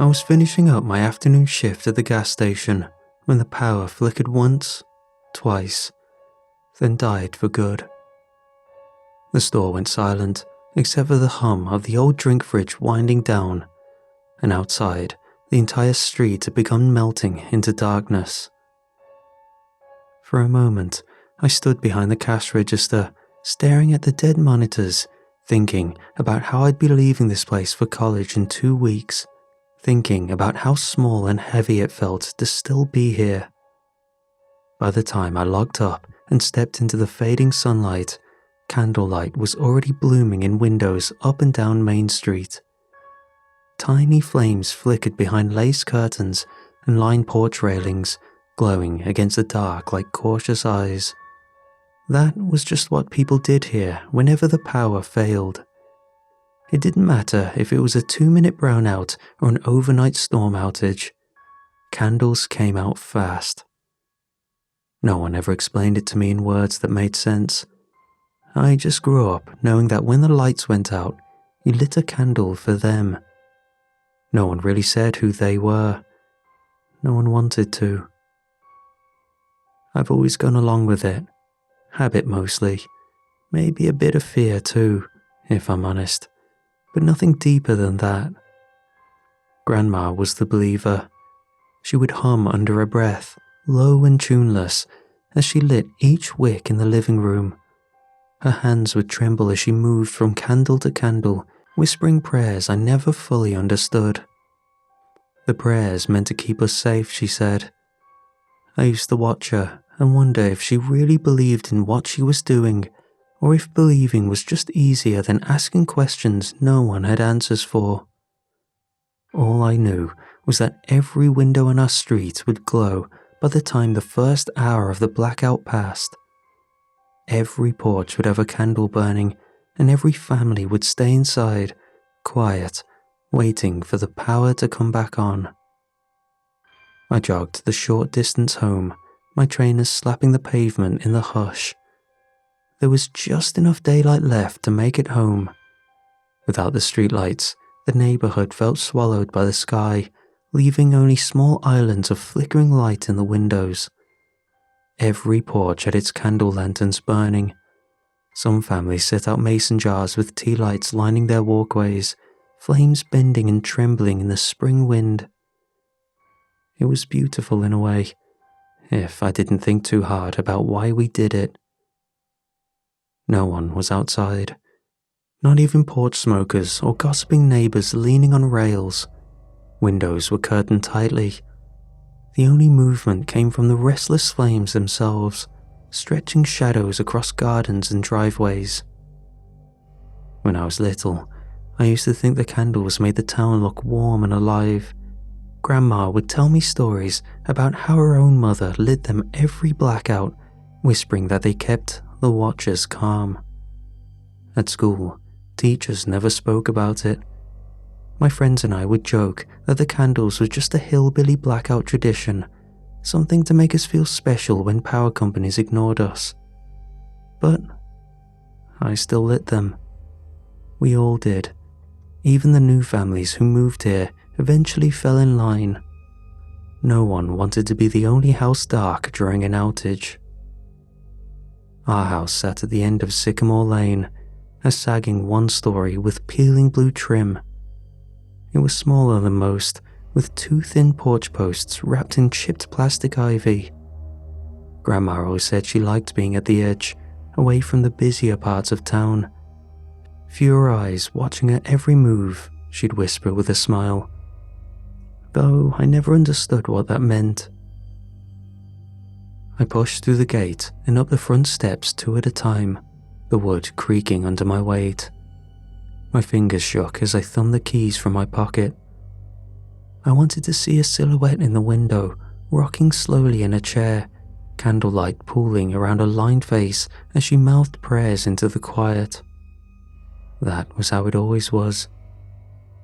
I was finishing up my afternoon shift at the gas station when the power flickered once, twice, then died for good. The store went silent except for the hum of the old drink fridge winding down, and outside, the entire street had begun melting into darkness. For a moment, I stood behind the cash register, staring at the dead monitors, thinking about how I'd be leaving this place for college in 2 weeks, thinking about how small and heavy it felt to still be here. By the time I logged up and stepped into the fading sunlight, candlelight was already blooming in windows up and down Main Street. Tiny flames flickered behind lace curtains and lined porch railings, glowing against the dark like cautious eyes. That was just what people did here whenever the power failed. It didn't matter if it was a 2-minute brownout or an overnight storm outage. Candles came out fast. No one ever explained it to me in words that made sense. I just grew up knowing that when the lights went out, you lit a candle for them. No one really said who they were. No one wanted to. I've always gone along with it. Habit mostly. Maybe a bit of fear too, if I'm honest. But nothing deeper than that. Grandma was the believer. She would hum under her breath, low and tuneless, as she lit each wick in the living room. Her hands would tremble as she moved from candle to candle, whispering prayers I never fully understood. The prayers meant to keep us safe, she said. I used to watch her and wonder if she really believed in what she was doing, or if believing was just easier than asking questions no one had answers for. All I knew was that every window in our street would glow by the time the first hour of the blackout passed. Every porch would have a candle burning, and every family would stay inside, quiet, waiting for the power to come back on. I jogged the short distance home, my trainers slapping the pavement in the hush. There was just enough daylight left to make it home. Without the streetlights, the neighborhood felt swallowed by the sky, leaving only small islands of flickering light in the windows. Every porch had its candle lanterns burning. Some families set out mason jars with tea lights lining their walkways, flames bending and trembling in the spring wind. It was beautiful in a way, if I didn't think too hard about why we did it. No one was outside. Not even porch smokers or gossiping neighbors leaning on rails. Windows were curtained tightly. The only movement came from the restless flames themselves, stretching shadows across gardens and driveways. When I was little, I used to think the candles made the town look warm and alive. Grandma would tell me stories about how her own mother lit them every blackout, whispering that they kept the watchers calm. At school, teachers never spoke about it. My friends and I would joke that the candles were just a hillbilly blackout tradition, something to make us feel special when power companies ignored us. But I still lit them. We all did. Even the new families who moved here eventually fell in line. No one wanted to be the only house dark during an outage. Our house sat at the end of Sycamore Lane, a sagging one-story with peeling blue trim. It was smaller than most, with 2 thin porch posts wrapped in chipped plastic ivy. Grandma always said she liked being at the edge, away from the busier parts of town. Fewer eyes watching her every move, she'd whisper with a smile. Though I never understood what that meant. I pushed through the gate and up the front steps 2 at a time, the wood creaking under my weight. My fingers shook as I thumbed the keys from my pocket. I wanted to see a silhouette in the window, rocking slowly in a chair, candlelight pooling around her lined face as she mouthed prayers into the quiet. That was how it always was.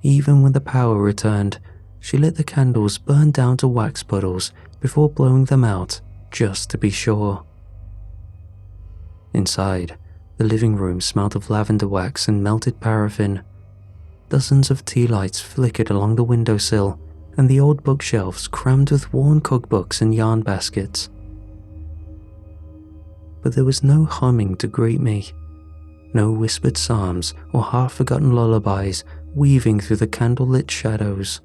Even when the power returned, she let the candles burn down to wax puddles before blowing them out, just to be sure. Inside, the living room smelled of lavender wax and melted paraffin. Dozens of tea lights flickered along the windowsill, and the old bookshelves crammed with worn cookbooks and yarn baskets. But there was no humming to greet me, no whispered psalms or half-forgotten lullabies weaving through the candle-lit shadows.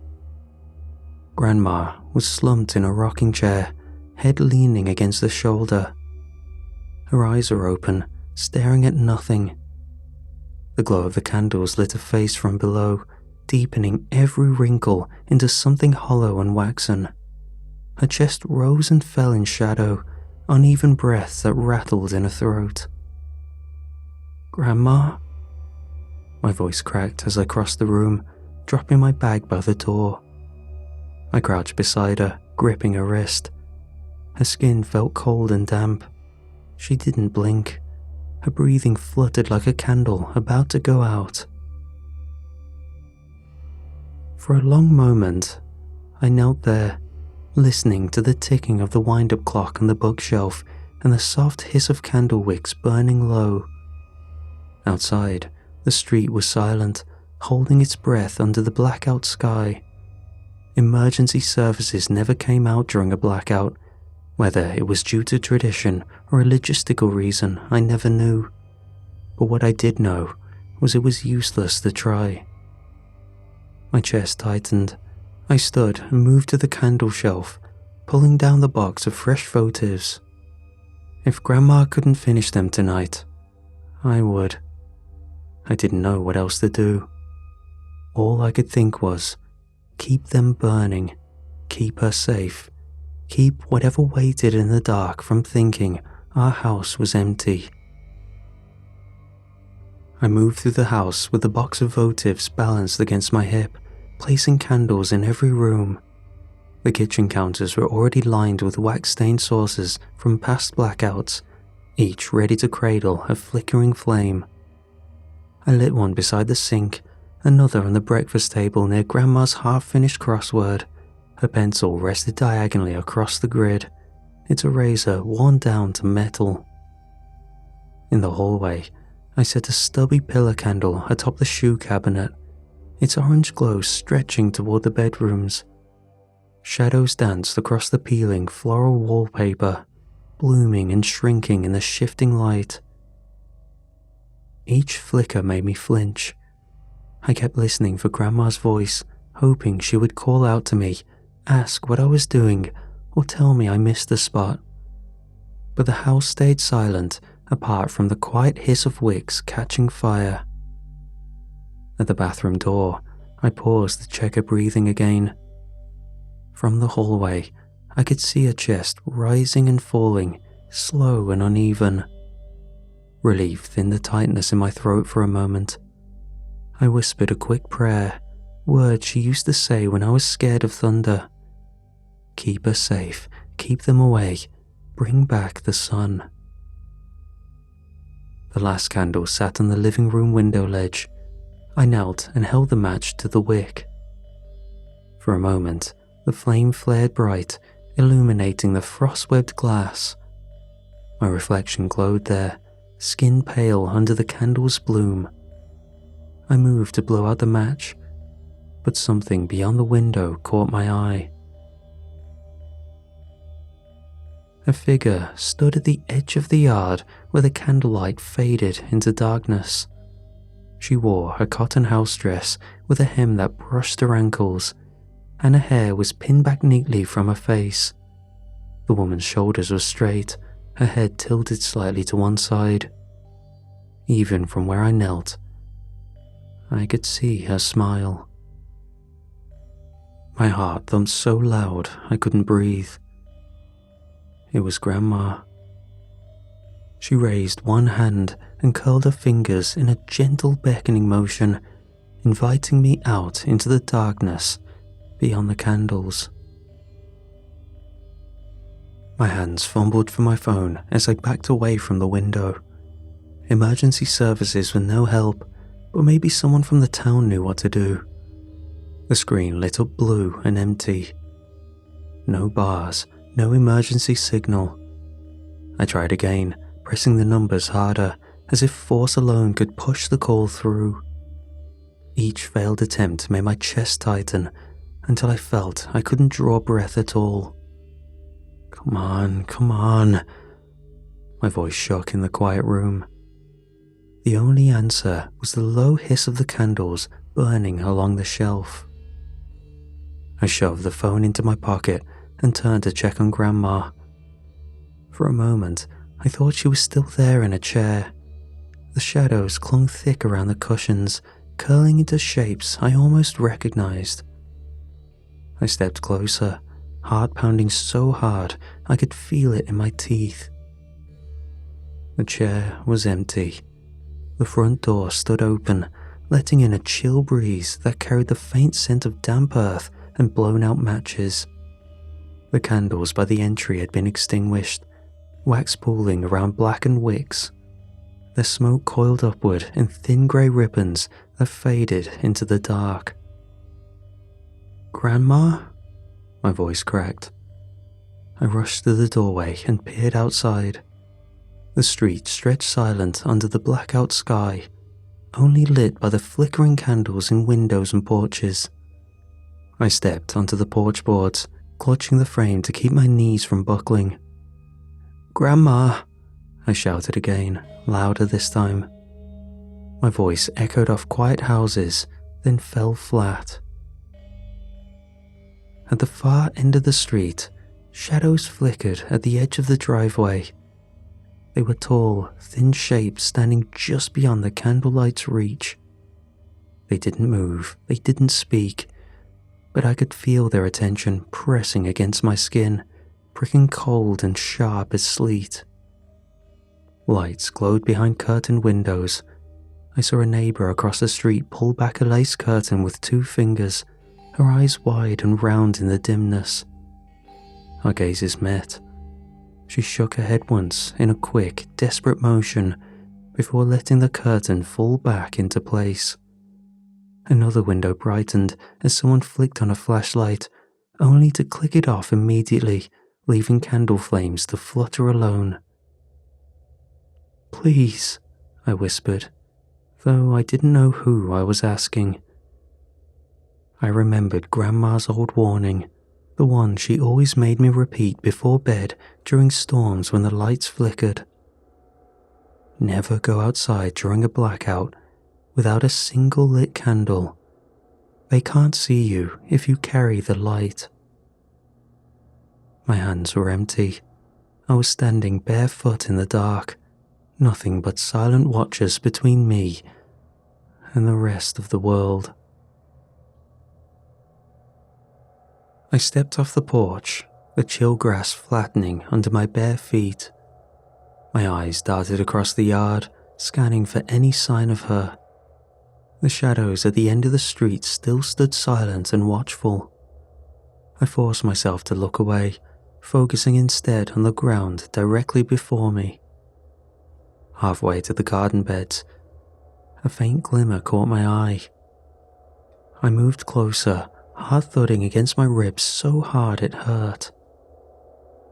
Grandma was slumped in a rocking chair, head leaning against the shoulder. Her eyes were open, staring at nothing. The glow of the candles lit a face from below, deepening every wrinkle into something hollow and waxen. Her chest rose and fell in shadow, uneven breaths that rattled in her throat. "Grandma?" My voice cracked as I crossed the room, dropping my bag by the door. I crouched beside her, gripping her wrist. Her skin felt cold and damp. She didn't blink. Her breathing fluttered like a candle about to go out. For a long moment, I knelt there, listening to the ticking of the wind-up clock on the bookshelf and the soft hiss of candle wicks burning low. Outside, the street was silent, holding its breath under the blackout sky. Emergency services never came out during a blackout. Whether it was due to tradition or a logistical reason, I never knew. But what I did know was it was useless to try. My chest tightened. I stood and moved to the candle shelf, pulling down the box of fresh votives. If Grandma couldn't finish them tonight, I would. I didn't know what else to do. All I could think was, keep them burning, keep her safe, keep whatever waited in the dark from thinking our house was empty. I moved through the house with the box of votives balanced against my hip, placing candles in every room. The kitchen counters were already lined with wax-stained saucers from past blackouts, each ready to cradle a flickering flame. I lit one beside the sink, another on the breakfast table near Grandma's half-finished crossword. Her pencil rested diagonally across the grid, its eraser worn down to metal. In the hallway, I set a stubby pillar candle atop the shoe cabinet, its orange glow stretching toward the bedrooms. Shadows danced across the peeling floral wallpaper, blooming and shrinking in the shifting light. Each flicker made me flinch. I kept listening for Grandma's voice, hoping she would call out to me, ask what I was doing, or tell me I missed the spot. But the house stayed silent, apart from the quiet hiss of wicks catching fire. At the bathroom door, I paused to check her breathing again. From the hallway, I could see her chest rising and falling, slow and uneven. Relief thinned the tightness in my throat for a moment. I whispered a quick prayer, words she used to say when I was scared of thunder. Keep her safe, keep them away, bring back the sun. The last candle sat on the living room window ledge. I knelt and held the match to the wick. For a moment, the flame flared bright, illuminating the frost-webbed glass. My reflection glowed there, skin pale under the candle's bloom. I moved to blow out the match, but something beyond the window caught my eye. A figure stood at the edge of the yard where the candlelight faded into darkness. She wore a cotton house dress with a hem that brushed her ankles, and her hair was pinned back neatly from her face. The woman's shoulders were straight, her head tilted slightly to one side. Even from where I knelt, I could see her smile. My heart thumped so loud I couldn't breathe. It was Grandma. She raised one hand and curled her fingers in a gentle beckoning motion, inviting me out into the darkness beyond the candles. My hands fumbled for my phone as I backed away from the window. Emergency services were no help, but maybe someone from the town knew what to do. The screen lit up blue and empty. No bars, no emergency signal. I tried again, pressing the numbers harder, as if force alone could push the call through. Each failed attempt made my chest tighten, until I felt I couldn't draw breath at all. Come on, come on. My voice shook in the quiet room. The only answer was the low hiss of the candles burning along the shelf. I shoved the phone into my pocket and turned to check on Grandma. For a moment, I thought she was still there in a chair. The shadows clung thick around the cushions, curling into shapes I almost recognized. I stepped closer, heart pounding so hard I could feel it in my teeth. The chair was empty. The front door stood open, letting in a chill breeze that carried the faint scent of damp earth and blown-out matches. The candles by the entry had been extinguished, wax pooling around blackened wicks. Their smoke coiled upward in thin grey ribbons that faded into the dark. "Grandma?" My voice cracked. I rushed to the doorway and peered outside. The street stretched silent under the blackout sky, only lit by the flickering candles in windows and porches. I stepped onto the porch boards, clutching the frame to keep my knees from buckling. "Grandma!" I shouted again, louder this time. My voice echoed off quiet houses, then fell flat. At the far end of the street, shadows flickered at the edge of the driveway. They were tall, thin shapes standing just beyond the candlelight's reach. They didn't move, they didn't speak, but I could feel their attention pressing against my skin, pricking cold and sharp as sleet. Lights glowed behind curtained windows. I saw a neighbor across the street pull back a lace curtain with 2 fingers, her eyes wide and round in the dimness. Our gazes met. She shook her head once in a quick, desperate motion before letting the curtain fall back into place. Another window brightened as someone flicked on a flashlight, only to click it off immediately, leaving candle flames to flutter alone. "Please," I whispered, though I didn't know who I was asking. I remembered Grandma's old warning, the one she always made me repeat before bed during storms when the lights flickered. Never go outside during a blackout without a single lit candle. They can't see you if you carry the light. My hands were empty. I was standing barefoot in the dark, nothing but silent watchers between me and the rest of the world. I stepped off the porch, the chill grass flattening under my bare feet. My eyes darted across the yard, scanning for any sign of her. The shadows at the end of the street still stood silent and watchful. I forced myself to look away, focusing instead on the ground directly before me. Halfway to the garden beds, a faint glimmer caught my eye. I moved closer, heart thudding against my ribs so hard it hurt.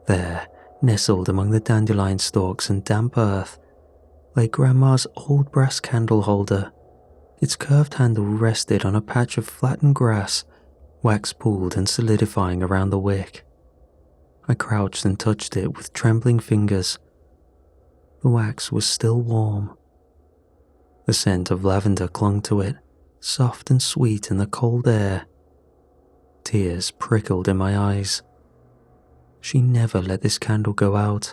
There, nestled among the dandelion stalks and damp earth, lay Grandma's old brass candle holder. Its curved handle rested on a patch of flattened grass, wax pooled and solidifying around the wick. I crouched and touched it with trembling fingers. The wax was still warm. The scent of lavender clung to it, soft and sweet in the cold air. Tears prickled in my eyes. She never let this candle go out,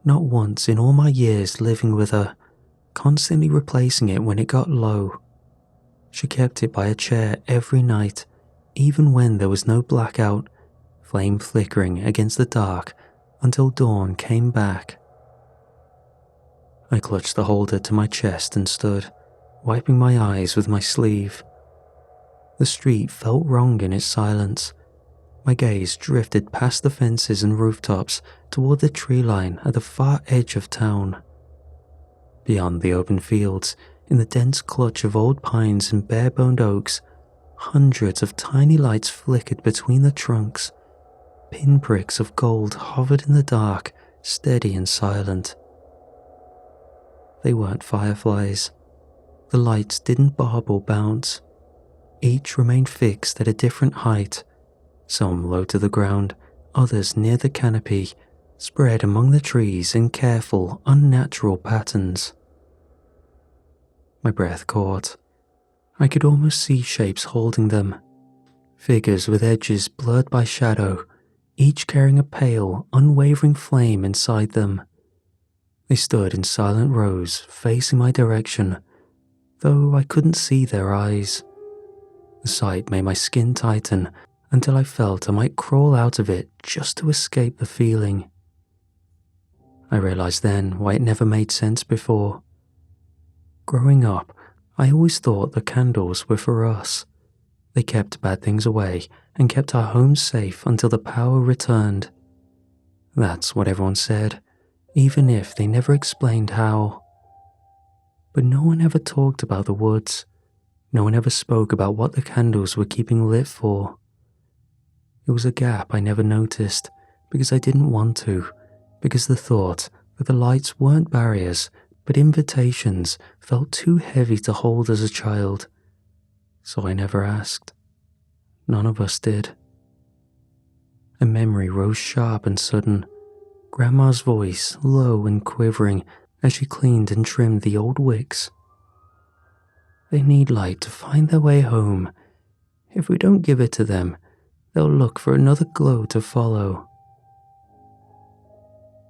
not once in all my years living with her, constantly replacing it when it got low. She kept it by a chair every night, even when there was no blackout, flame flickering against the dark until dawn came back. I clutched the holder to my chest and stood, wiping my eyes with my sleeve. The street felt wrong in its silence. My gaze drifted past the fences and rooftops toward the tree line at the far edge of town. Beyond the open fields, in the dense clutch of old pines and bare-boned oaks, hundreds of tiny lights flickered between the trunks. Pinpricks of gold hovered in the dark, steady and silent. They weren't fireflies. The lights didn't bob or bounce. Each remained fixed at a different height, some low to the ground, others near the canopy, spread among the trees in careful, unnatural patterns. My breath caught. I could almost see shapes holding them, figures with edges blurred by shadow, each carrying a pale, unwavering flame inside them. They stood in silent rows, facing my direction, though I couldn't see their eyes. The sight made my skin tighten until I felt I might crawl out of it just to escape the feeling. I realized then why it never made sense before. Growing up, I always thought the candles were for us. They kept bad things away and kept our homes safe until the power returned. That's what everyone said, even if they never explained how. But no one ever talked about the woods. No one ever spoke about what the candles were keeping lit for. It was a gap I never noticed because I didn't want to, because the thought that the lights weren't barriers but invitations felt too heavy to hold as a child. So I never asked. None of us did. A memory rose sharp and sudden. Grandma's voice, low and quivering, as she cleaned and trimmed the old wicks. They need light to find their way home. If we don't give it to them, they'll look for another glow to follow.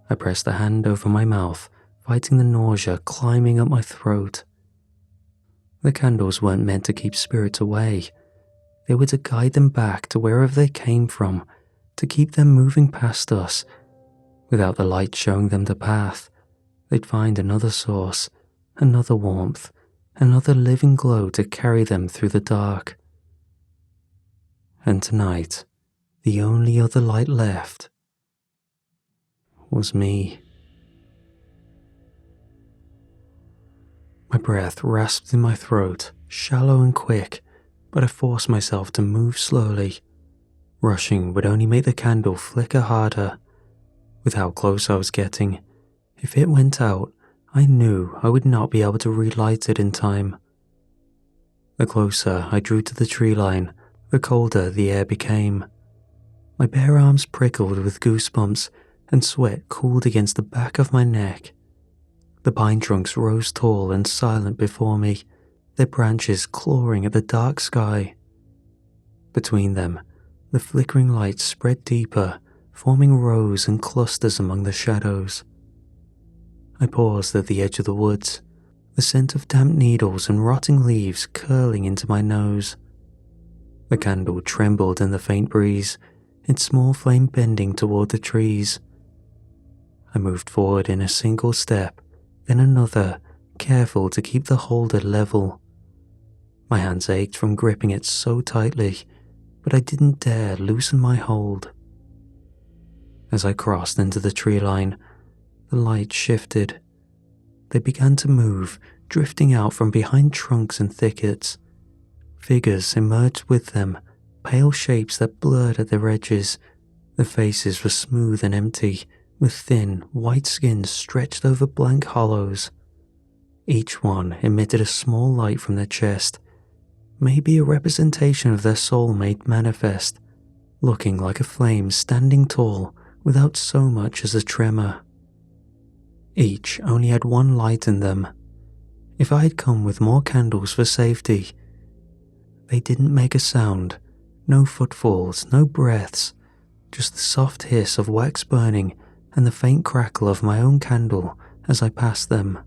I pressed a hand over my mouth, fighting the nausea climbing up my throat. The candles weren't meant to keep spirits away. They were to guide them back to wherever they came from, to keep them moving past us. Without the light showing them the path, they'd find another source, another warmth, another living glow to carry them through the dark. And tonight, the only other light left was me. My breath rasped in my throat, shallow and quick, but I forced myself to move slowly. Rushing would only make the candle flicker harder. With how close I was getting, if it went out, I knew I would not be able to relight it in time. The closer I drew to the tree line, the colder the air became. My bare arms prickled with goosebumps, and sweat cooled against the back of my neck. The pine trunks rose tall and silent before me, their branches clawing at the dark sky. Between them, the flickering lights spread deeper, forming rows and clusters among the shadows. I paused at the edge of the woods, the scent of damp needles and rotting leaves curling into my nose. The candle trembled in the faint breeze, its small flame bending toward the trees. I moved forward in a single step, then another, careful to keep the holder level. My hands ached from gripping it so tightly, but I didn't dare loosen my hold. As I crossed into the tree line, the light shifted. They began to move, drifting out from behind trunks and thickets. Figures emerged with them, pale shapes that blurred at their edges. The faces were smooth and empty, with thin, white skins stretched over blank hollows. Each one emitted a small light from their chest, maybe a representation of their soul made manifest, looking like a flame standing tall without so much as a tremor. Each only had one light in them. If I had come with more candles for safety, they didn't make a sound, no footfalls, no breaths, just the soft hiss of wax burning and the faint crackle of my own candle as I passed them.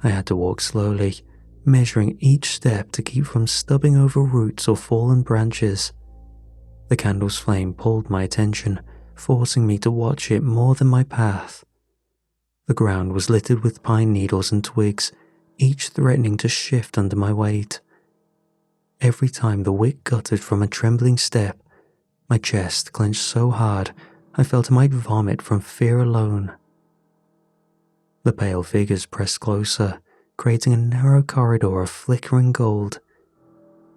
I had to walk slowly, measuring each step to keep from stubbing over roots or fallen branches. The candle's flame pulled my attention, forcing me to watch it more than my path. The ground was littered with pine needles and twigs, each threatening to shift under my weight. Every time the wick guttered from a trembling step, my chest clenched so hard I felt I might vomit from fear alone. The pale figures pressed closer, creating a narrow corridor of flickering gold.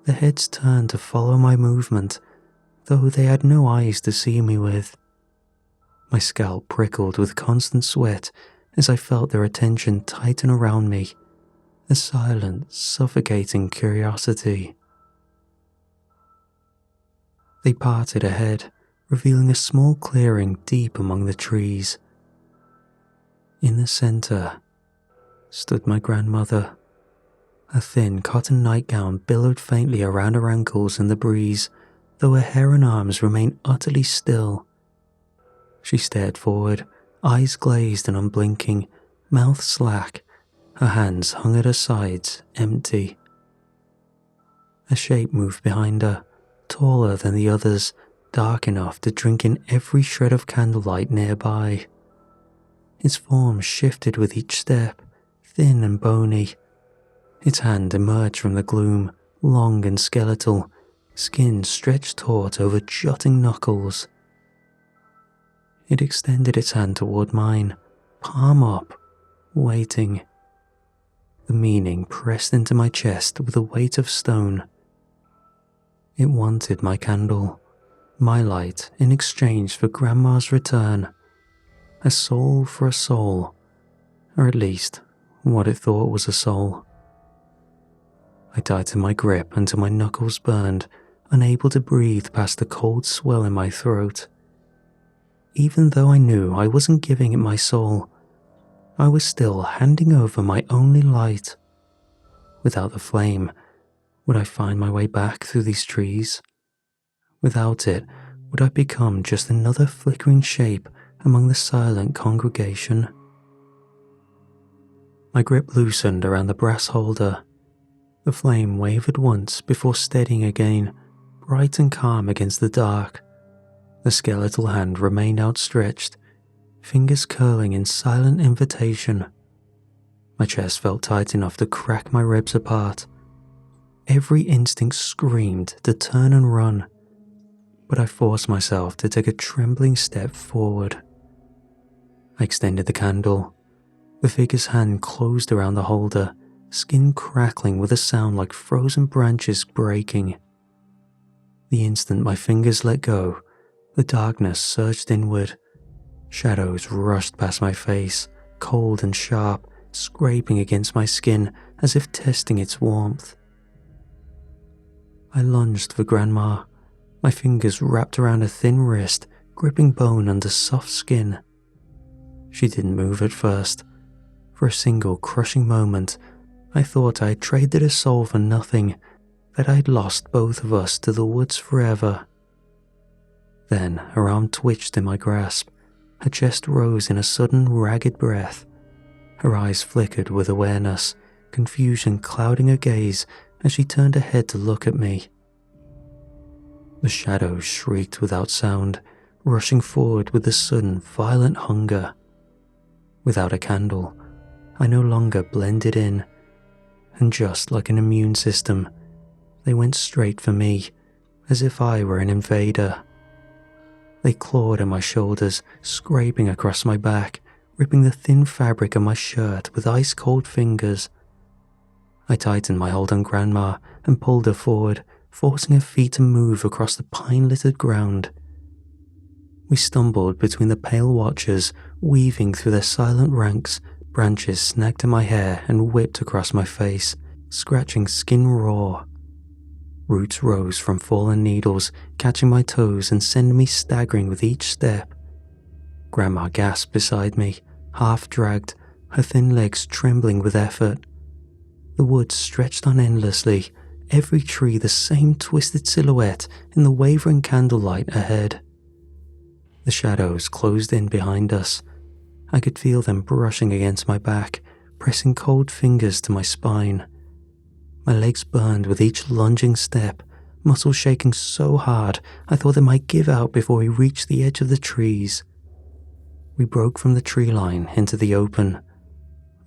Their heads turned to follow my movement, though they had no eyes to see me with. My scalp prickled with constant sweat as I felt their attention tighten around me, a silent, suffocating curiosity. They parted ahead, revealing a small clearing deep among the trees. In the center stood my grandmother. A thin cotton nightgown billowed faintly around her ankles in the breeze, though her hair and arms remained utterly still. She stared forward, eyes glazed and unblinking, mouth slack, her hands hung at her sides, empty. A shape moved behind her, taller than the others, dark enough to drink in every shred of candlelight nearby. Its form shifted with each step, thin and bony. Its hand emerged from the gloom, long and skeletal, skin stretched taut over jutting knuckles. It extended its hand toward mine, palm up, waiting. The meaning pressed into my chest with a weight of stone. It wanted my candle, my light in exchange for Grandma's return. A soul for a soul, or at least what it thought was a soul. I tightened my grip until my knuckles burned, unable to breathe past the cold swell in my throat. Even though I knew I wasn't giving it my soul, I was still handing over my only light. Without the flame, would I find my way back through these trees? Without it, would I become just another flickering shape among the silent congregation? My grip loosened around the brass holder. The flame wavered once before steadying again, bright and calm against the dark. The skeletal hand remained outstretched, fingers curling in silent invitation. My chest felt tight enough to crack my ribs apart. Every instinct screamed to turn and run, but I forced myself to take a trembling step forward. I extended the candle. The figure's hand closed around the holder, skin crackling with a sound like frozen branches breaking. The instant my fingers let go, the darkness surged inward. Shadows rushed past my face, cold and sharp, scraping against my skin as if testing its warmth. I lunged for Grandma, my fingers wrapped around her thin wrist, gripping bone under soft skin. She didn't move at first. For a single crushing moment, I thought I had traded a soul for nothing, that I had lost both of us to the woods forever. Then her arm twitched in my grasp. Her chest rose in a sudden, ragged breath. Her eyes flickered with awareness, confusion clouding her gaze as she turned her head to look at me. The shadows shrieked without sound, rushing forward with a sudden, violent hunger. Without a candle, I no longer blended in, and just like an immune system, they went straight for me, as if I were an invader. They clawed at my shoulders, scraping across my back, ripping the thin fabric of my shirt with ice-cold fingers. I tightened my hold on Grandma and pulled her forward, forcing her feet to move across the pine-littered ground. We stumbled between the pale watchers, weaving through their silent ranks. Branches snagged at my hair and whipped across my face, scratching skin raw. Roots rose from fallen needles, catching my toes and sending me staggering with each step. Grandma gasped beside me, half dragged, her thin legs trembling with effort. The woods stretched on endlessly, every tree the same twisted silhouette in the wavering candlelight ahead. The shadows closed in behind us. I could feel them brushing against my back, pressing cold fingers to my spine. My legs burned with each lunging step, muscles shaking so hard I thought they might give out before we reached the edge of the trees. We broke from the tree line into the open.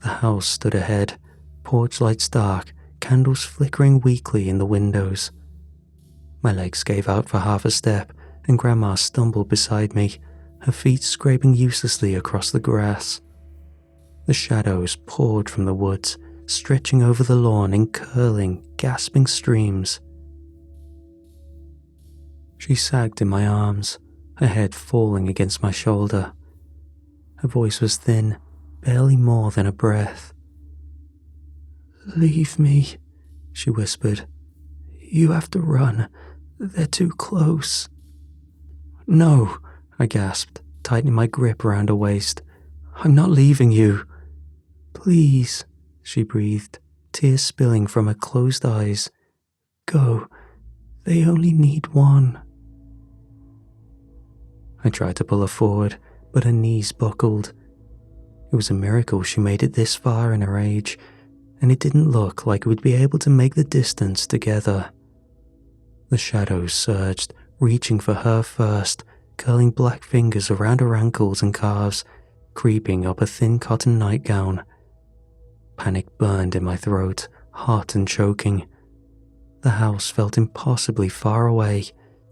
The house stood ahead, porch lights dark, candles flickering weakly in the windows. My legs gave out for half a step, and Grandma stumbled beside me, her feet scraping uselessly across the grass. The shadows poured from the woods, stretching over the lawn in curling, gasping streams. She sagged in my arms, her head falling against my shoulder. Her voice was thin, barely more than a breath. "Leave me," she whispered. "You have to run. They're too close. No, I gasped, tightening my grip around her waist. I'm not leaving you. Please, she breathed, tears spilling from her closed eyes. Go. They only need one. I tried to pull her forward, but her knees buckled. It was a miracle she made it this far in her age, and it didn't look like we'd be able to make the distance together. The shadows surged, reaching for her first, curling black fingers around her ankles and calves, creeping up a thin cotton nightgown. Panic burned in my throat, hot and choking. The house felt impossibly far away,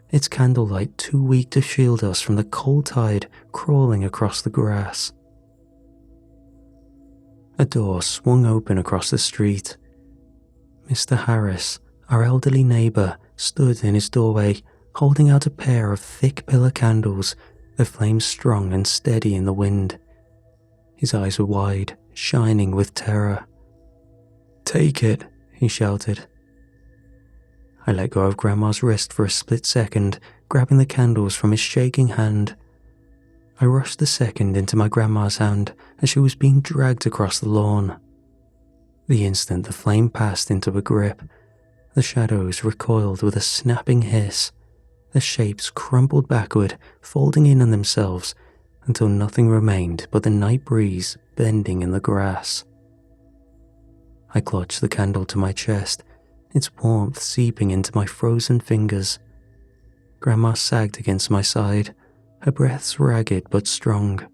its candlelight too weak to shield us from the cold tide crawling across the grass. A door swung open across the street. Mr. Harris, our elderly neighbour, stood in his doorway, holding out a pair of thick pillar candles, their flames strong and steady in the wind. His eyes were wide, shining with terror. "Take it," he shouted. I let go of Grandma's wrist for a split second, grabbing the candles from his shaking hand. I rushed the second into my Grandma's hand as she was being dragged across the lawn. The instant the flame passed into her grip, the shadows recoiled with a snapping hiss. The shapes crumpled backward, folding in on themselves, until nothing remained but the night breeze bending in the grass. I clutched the candle to my chest, its warmth seeping into my frozen fingers. Grandma sagged against my side, her breaths ragged but strong.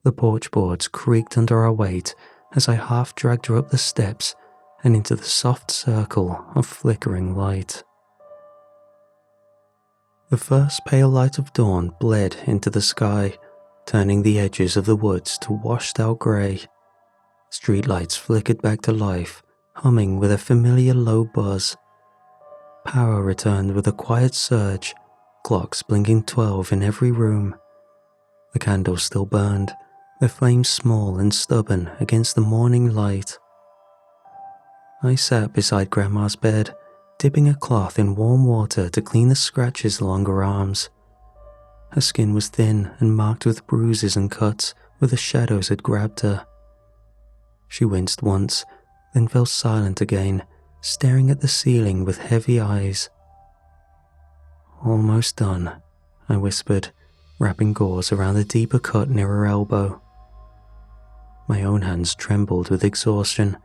The porch boards creaked under our weight as I half dragged her up the steps and into the soft circle of flickering light. The first pale light of dawn bled into the sky, turning the edges of the woods to washed-out grey. Streetlights flickered back to life, humming with a familiar low buzz. Power returned with a quiet surge, clocks blinking 12 in every room. The candles still burned, their flames small and stubborn against the morning light. I sat beside Grandma's bed, dipping a cloth in warm water to clean the scratches along her arms. Her skin was thin and marked with bruises and cuts where the shadows had grabbed her. She winced once, then fell silent again, staring at the ceiling with heavy eyes. "Almost done," I whispered, wrapping gauze around the deeper cut near her elbow. My own hands trembled with exhaustion,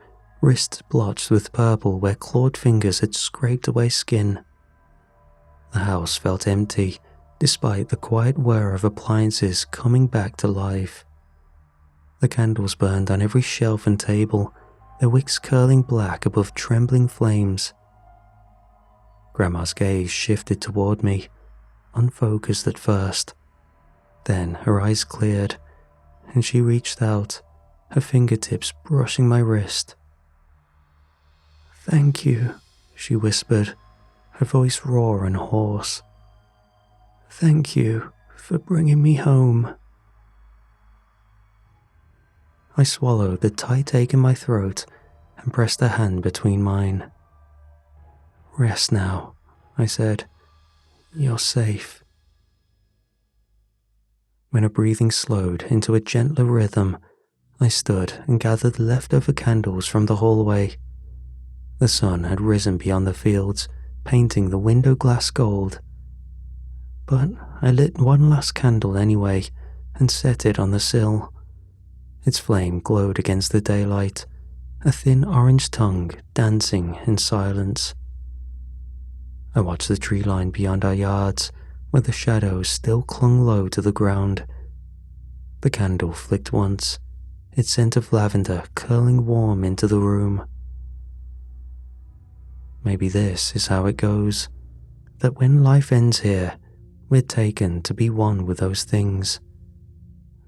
wrists blotched with purple where clawed fingers had scraped away skin. The house felt empty, despite the quiet whir of appliances coming back to life. The candles burned on every shelf and table, their wicks curling black above trembling flames. Grandma's gaze shifted toward me, unfocused at first. Then her eyes cleared, and she reached out, her fingertips brushing my wrist. "Thank you," she whispered, her voice raw and hoarse. "Thank you for bringing me home." I swallowed the tight ache in my throat and pressed a hand between mine. "Rest now," I said. "You're safe." When her breathing slowed into a gentler rhythm, I stood and gathered the leftover candles from the hallway. The sun had risen beyond the fields, painting the window glass gold. But I lit one last candle anyway and set it on the sill. Its flame glowed against the daylight, a thin orange tongue dancing in silence. I watched the tree line beyond our yards, where the shadows still clung low to the ground. The candle flicked once, its scent of lavender curling warm into the room. Maybe this is how it goes, that when life ends here, we're taken to be one with those things.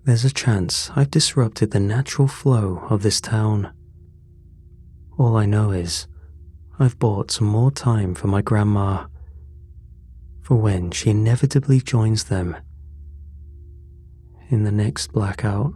There's a chance I've disrupted the natural flow of this town. All I know is I've bought some more time for my grandma, for when she inevitably joins them in the next blackout.